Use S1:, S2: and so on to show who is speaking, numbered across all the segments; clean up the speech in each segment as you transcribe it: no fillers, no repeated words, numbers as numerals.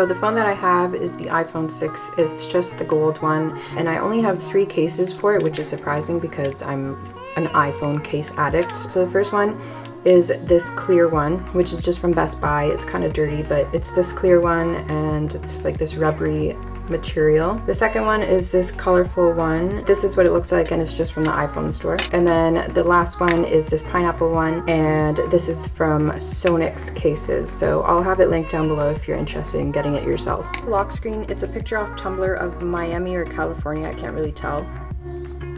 S1: So the phone that I have is the iPhone 6. It's just the gold one, and I only have 3 cases for it, which is surprising because I'm an iPhone case addict. So the first one is this clear one, which is just from Best Buy. It's kind of dirty, but it's this clear one, and it's like this rubbery material. The second one is this colorful one. This is what it looks like, and it's just from the iPhone store. And then the last one is this pineapple one, and this is from Sonic's cases. So I'll have it linked down below if you're interested in getting it yourself. Lockscreen, it's a picture off Tumblr of Miami or California, I can't really tell.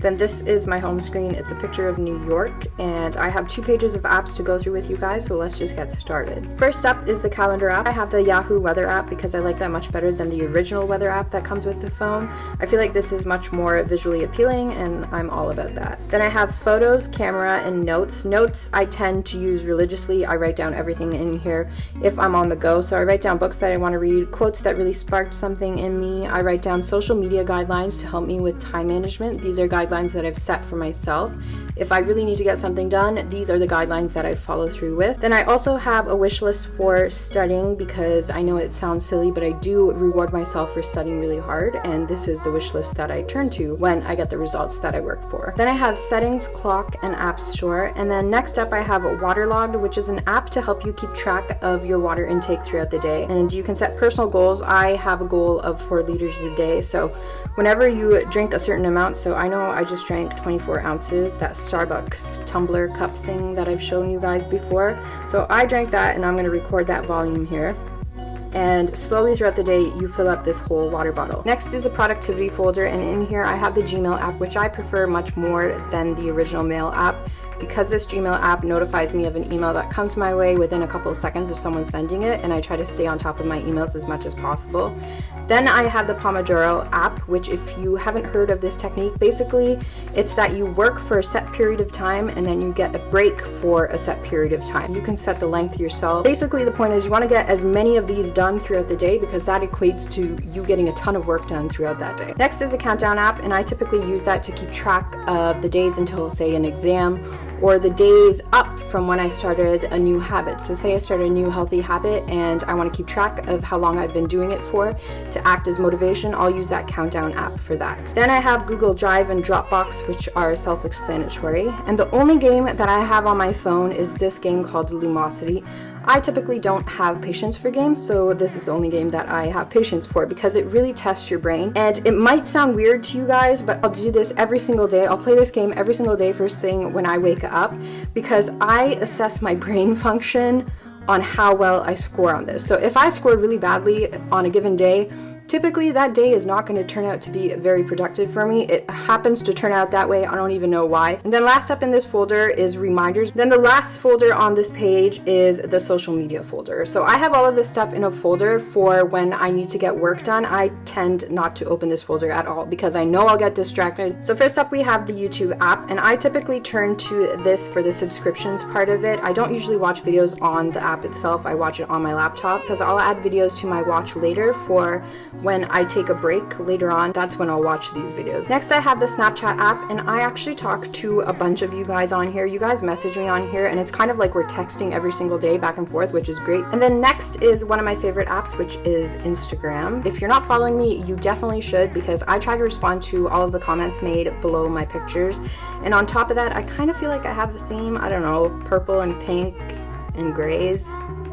S1: Then this is my home screen. It's a picture of New York, and I have 2 pages of apps to go through with you guys, so let's just get started. First up is the calendar app. I have the Yahoo weather app because I like that much better than the original weather app that comes with the phone. I feel like this is much more visually appealing, and I'm all about that. Then I have photos, camera, and notes. Notes I tend to use religiously. I write down everything in here if I'm on the go. So I write down books that I want to read, quotes that really sparked something in me. I write down social media guidelines to help me with time management. These are guidelines that I've set for myself. If I really need to get something done, these are the guidelines that I follow through with. Then I also have a wish list for studying, because I know it sounds silly, but I do reward myself for studying really hard, and this is the wish list that I turn to when I get the results that I work for. Then I have settings, clock, and app store. And then next up I have Waterlogged, which is an app to help you keep track of your water intake throughout the day. And you can set personal goals. I have a goal of 4 liters a day, so whenever you drink a certain amount, so I know I just drank 24 ounces, that Starbucks tumbler cup thing that I've shown you guys before. So I drank that, and I'm going to record that volume here. And slowly throughout the day, you fill up this whole water bottle. Next is a productivity folder, and in here I have the Gmail app, which I prefer much more than the original Mail app, because this Gmail app notifies me of an email that comes my way within a couple of seconds of someone sending it, and I try to stay on top of my emails as much as possible. Then I have the Pomodoro app, which, if you haven't heard of this technique, basically it's that you work for a set period of time and then you get a break for a set period of time. You can set the length yourself. Basically the point is you want to get as many of these done throughout the day, because that equates to you getting a ton of work done throughout that day. Next is a countdown app, and I typically use that to keep track of the days until, say, an exam, or the days up from when I started a new habit. So say I started a new healthy habit and I want to keep track of how long I've been doing it for to act as motivation, I'll use that countdown app for that. Then I have Google Drive and Dropbox, which are self-explanatory. And the only game that I have on my phone is this game called Lumosity. I typically don't have patience for games, so this is the only game that I have patience for, because it really tests your brain. And it might sound weird to you guys, but I'll do this every single day. I'll play this game every single day first thing when I wake up, because I assess my brain function on how well I score on this. So if I score really badly on a given day, typically that day is not going to turn out to be very productive for me. It happens to turn out that way. I don't even know why. And then last up in this folder is reminders. Then the last folder on this page is the social media folder. So I have all of this stuff in a folder for when I need to get work done. I tend not to open this folder at all because I know I'll get distracted. So first up we have the YouTube app, and I typically turn to this for the subscriptions part of it. I don't usually watch videos on the app itself. I watch it on my laptop because I'll add videos to my watch later for when I take a break later on. That's when I'll watch these videos. Next I have the Snapchat app, and I actually talk to a bunch of you guys on here. You guys message me on here, and it's kind of like we're texting every single day back and forth, which is great. And then next is one of my favorite apps, which is Instagram. If you're not following me, you definitely should, because I try to respond to all of the comments made below my pictures. And on top of that, I kind of feel like I have a theme. I don't know, purple and pink and grays.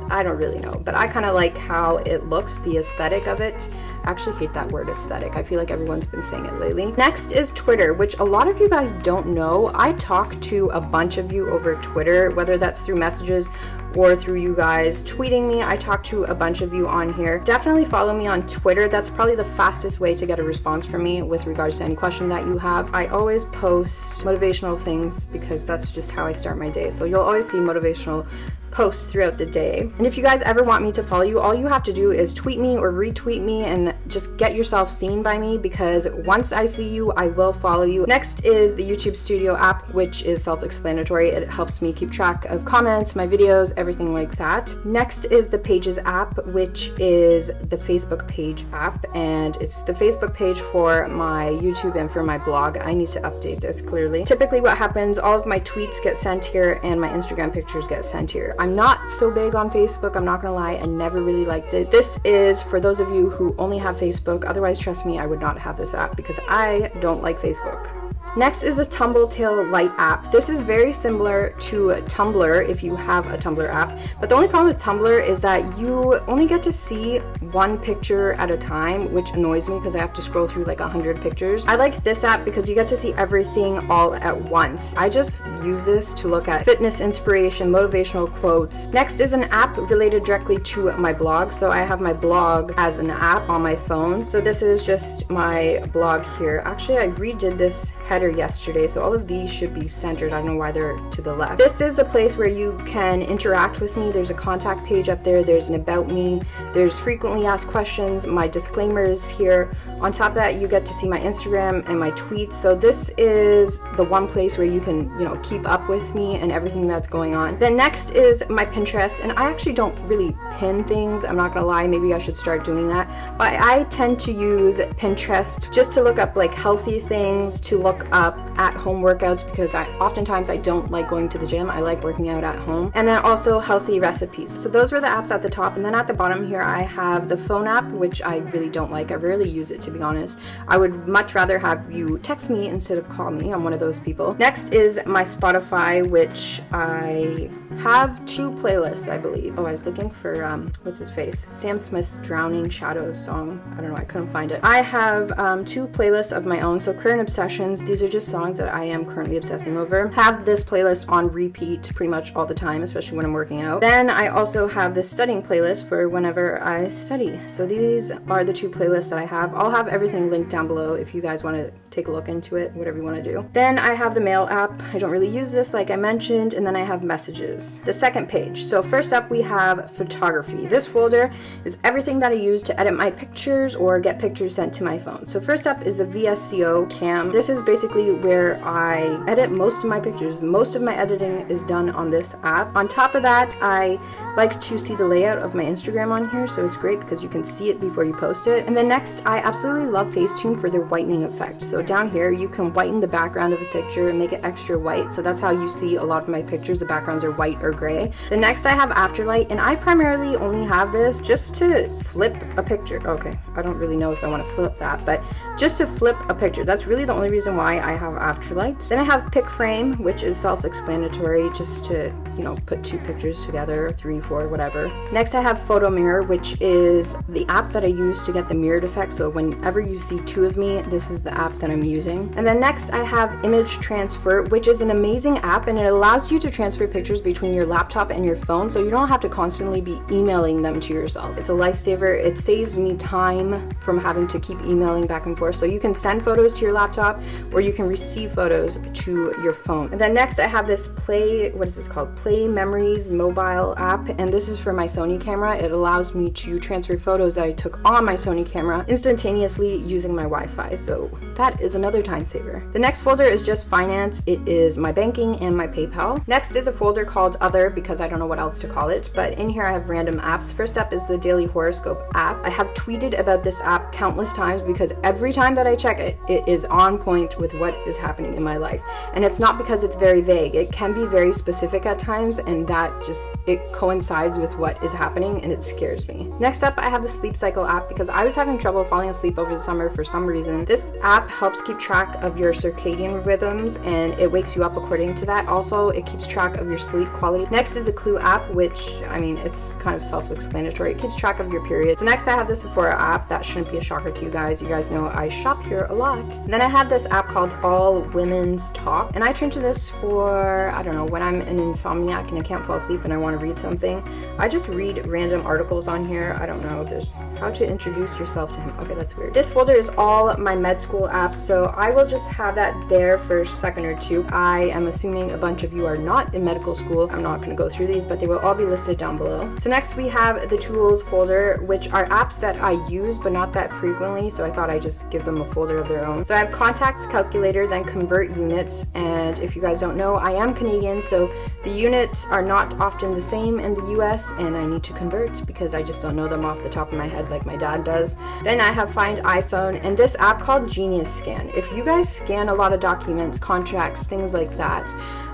S1: I don't really know, but I kind of like how it looks, the aesthetic of it. I actually hate that word aesthetic. I feel like everyone's been saying it lately. Next is Twitter, which a lot of you guys don't know. I talk to a bunch of you over Twitter, whether that's through messages or through you guys tweeting me. I talk to a bunch of you on here. Definitely follow me on Twitter. That's probably the fastest way to get a response from me with regards to any question that you have. I always post motivational things because that's just how I start my day. So you'll always see motivational posts throughout the day. And if you guys ever want me to follow you, all you have to do is tweet me or retweet me and just get yourself seen by me, because once I see you, I will follow you. Next is the YouTube Studio app, which is self-explanatory. It helps me keep track of comments, my videos, everything like that. Next is the Pages app, which is the Facebook page app, and it's the Facebook page for my YouTube and for my blog. I need to update this clearly. Typically what happens, all of my tweets get sent here and my Instagram pictures get sent here. I'm not so big on Facebook, I'm not gonna lie, I never really liked it. This is for those of you who only have Facebook. Otherwise, trust me, I would not have this app because I don't like Facebook. Next is the Tumbletail Lite app. This is very similar to Tumblr if you have a Tumblr app, but the only problem with Tumblr is that you only get to see one picture at a time, which annoys me because I have to scroll through like 100 pictures. I like this app because you get to see everything all at once. I just use this to look at fitness inspiration, motivational quotes. Next is an app related directly to my blog. So I have my blog as an app on my phone. So this is just my blog here. Actually, I redid this header yesterday, so all of these should be centered. I don't know why they're to the left. This is the place where you can interact with me. There's a contact page up there, there's an about me, there's frequently asked questions, my disclaimers here. On top of that, you get to see my Instagram and my tweets. So this is the one place where you can, you know, keep up with me and everything that's going on. Then next is my Pinterest, and I actually don't really pin things, I'm not gonna lie, maybe I should start doing that, but I tend to use Pinterest just to look up like healthy things, to look up at home workouts, because oftentimes I don't like going to the gym, I like working out at home, and then also healthy recipes. So those were the apps at the top, and then at the bottom here I have the phone app, which I really don't like. I rarely use it, to be honest. I would much rather have you text me instead of call me. I'm one of those people. Next is my Spotify, which I have 2 playlists, I believe. Oh, I was looking for what's his face, Sam Smith's Drowning Shadows song. I don't know, I couldn't find it. I have 2 playlists of my own. So current obsessions, these are just songs that I am currently obsessing over. Have this playlist on repeat pretty much all the time, especially when I'm working out. Then I also have this studying playlist for whenever I study. So these are the 2 playlists that I have. I'll have everything linked down below if you guys want to take a look into it, whatever you want to do. Then I have the mail app. I don't really use this, like I mentioned, and then I have messages. The second page. So first up we have photography. This folder is everything that I use to edit my pictures or get pictures sent to my phone. So first up is the Vsco Cam. This is basically where I edit most of my pictures. Most of my editing is done on this app. On top of that, I like to see the layout of my Instagram on here, so it's great because you can see it before you post it. And then next, I absolutely love Facetune for their whitening effect. So down here, you can whiten the background of a picture and make it extra white. So that's how you see a lot of my pictures. The backgrounds are white or gray. The next, I have Afterlight, and I primarily only have this just to flip a picture. Okay, I don't really know if I want to flip that, but just to flip a picture. That's really the only reason why I have Afterlight. Then I have Pic Frame, which is self-explanatory, just to, you know, put 2 pictures together, 3, 4, whatever. Next, I have Photo Mirror, which is the app that I use to get the mirrored effect. So whenever you see 2 of me, this is the app that I'm using. And then next, I have Image Transfer, which is an amazing app, and it allows you to transfer pictures between your laptop and your phone, so you don't have to constantly be emailing them to yourself. It's a lifesaver. It saves me time from having to keep emailing back and forth. So you can send photos to your laptop, or you can receive photos to your phone. And then next, I have this what is this called? Play Memories mobile app, and this is for my Sony camera. It allows me to transfer photos that I took on my Sony camera instantaneously using my Wi-Fi, so that is another time saver. The next folder is just finance. It is my banking and my PayPal. Next is a folder called Other, because I don't know what else to call it, but in here I have random apps. First up is the Daily Horoscope app. I have tweeted about this app countless times because every time that I check it, it is on point with what is happening in my life. And it's not because it's very vague. It can be very specific at times, and that just, it coincides with what is happening, and it scares me. Next up, I have the Sleep Cycle app because I was having trouble falling asleep over the summer for some reason. This app helps keep track of your circadian rhythms, and it wakes you up according to that. Also, it keeps track of your sleep quality. Next is the Clue app, which, I mean, it's kind of self-explanatory. It keeps track of your periods. So next I have the Sephora app. That shouldn't be a shocker to you guys. You guys know I shop here a lot. And then I have this app called All Women's Talk, and I turn to this for, I don't know, when I'm an insomniac and I can't fall asleep and I want to read something. I just read random articles on here. I don't know, there's how to introduce yourself to him. Okay, that's weird. This folder is all my med school apps, so I will just have that there for a second or two. I am assuming a bunch of you are not in medical school. I'm not going to go through these, but they will all be listed down below. So next we have the tools folder, which are apps that I use but not that frequently, so I thought I'd just give them a folder of their own. So I have contacts, calculator, then convert units, and if you guys don't know, I am Canadian, so the units are not often the same in the US, and I need to convert because I just don't know them off the top of my head like my dad does. Then I have Find iPhone, and this app called Genius Scan. If you guys scan a lot of documents, contracts, things like that,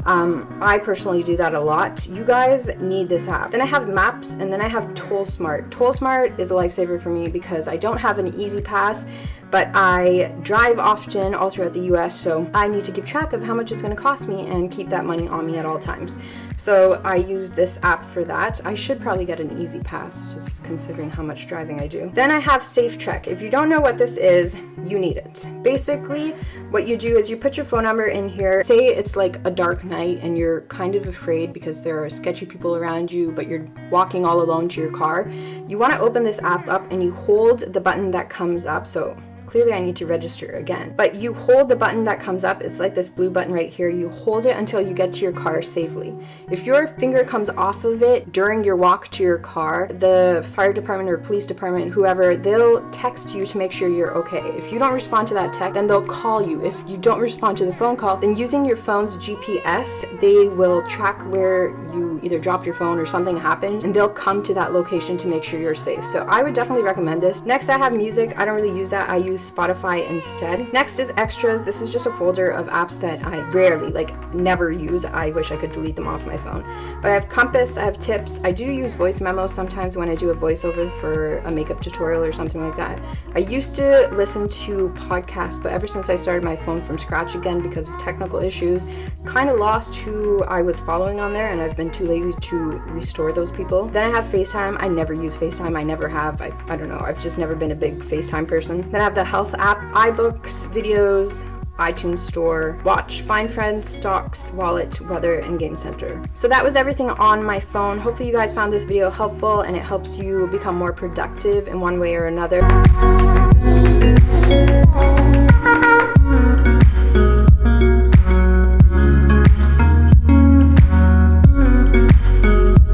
S1: I personally do that a lot. You guys need this app. Then I have Maps, and then I have TollSmart. TollSmart is a lifesaver for me because I don't have an Easy Pass, but I drive often all throughout the US, so I need to keep track of how much it's going to cost me and keep that money on me at all times. So I use this app for that. I should probably get an Easy Pass, just considering how much driving I do. Then I have SafeTrek. If you don't know what this is, you need it. Basically, what you do is you put your phone number in here. Say it's like a dark night and you're kind of afraid because there are sketchy people around you, but you're walking all alone to your car. You want to open this app up and you hold the button that comes up. So clearly I need to register again, but you hold the button that comes up. It's like this blue button right here. You hold it until you get to your car safely. If your finger comes off of it during your walk to your car, the fire department or police department, whoever, they'll text you to make sure you're okay. If you don't respond to that text, then they'll call you. If you don't respond to the phone call, then using your phone's GPS, they will track where you either dropped your phone or something happened, and they'll come to that location to make sure you're safe. So I would definitely recommend this. Next, I have music. I don't really use that. I use Spotify instead. Next is extras. This is just a folder of apps that I rarely, like never use. I wish I could delete them off my phone. But I have Compass, I have Tips. I do use voice memos sometimes when I do a voiceover for a makeup tutorial or something like that. I used to listen to podcasts, but ever since I started my phone from scratch again because of technical issues, kind of lost who I was following on there, and I've been too lazy to restore those people. Then I have FaceTime. I never use FaceTime. I never have. I don't know. I've just never been a big FaceTime person. Then I have the health app, iBooks, videos, iTunes Store, Watch, Find Friends, Stocks, Wallet, Weather, and Game Center. So that was everything on my phone. Hopefully you guys found this video helpful and it helps you become more productive in one way or another.